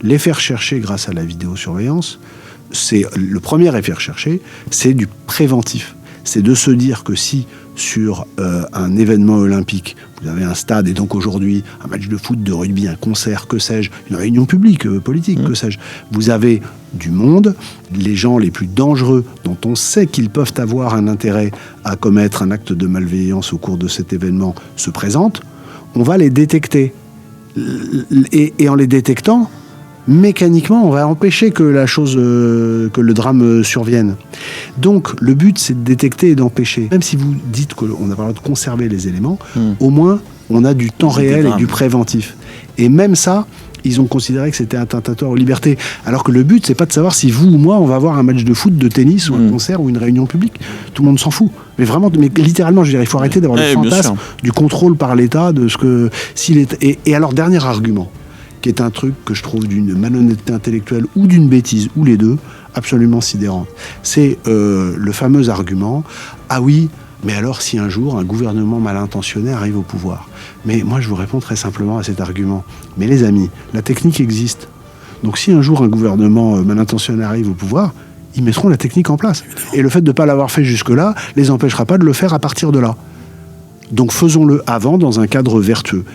L'effet recherché grâce à la vidéosurveillance, c'est le premier effet recherché, c'est du préventif. C'est de se dire que si sur un événement olympique, vous avez un stade et donc aujourd'hui un match de foot, de rugby, un concert, que sais-je, une réunion publique, politique, que sais-je, vous avez du monde, les gens les plus dangereux dont on sait qu'ils peuvent avoir un intérêt à commettre un acte de malveillance au cours de cet événement se présentent, on va les détecter. Et en les détectant, mécaniquement, on va empêcher que que le drame survienne. Donc, le but, c'est de détecter et d'empêcher. Même si vous dites qu'on a pas le droit de conserver les éléments, au moins, on a du temps réel et du préventif. Et même ça, ils ont considéré que c'était attentatoire aux libertés. Alors que le but, c'est pas de savoir si vous ou moi, on va voir un match de foot, de tennis, ou un concert, ou une réunion publique. Tout le monde s'en fout. Mais vraiment, mais littéralement, je dirais, il faut arrêter d'avoir le fantasme du contrôle par l'État, de ce que... Et alors, dernier argument, qui est un truc que je trouve d'une malhonnêteté intellectuelle ou d'une bêtise, ou les deux, absolument sidérante. C'est le fameux argument « Ah oui, mais alors si un jour un gouvernement mal intentionné arrive au pouvoir ?» Mais moi, je vous réponds très simplement à cet argument. Mais les amis, la technique existe. Donc si un jour un gouvernement mal intentionné arrive au pouvoir, ils mettront la technique en place. Et le fait de ne pas l'avoir fait jusque-là les empêchera pas de le faire à partir de là. Donc faisons-le avant dans un cadre vertueux.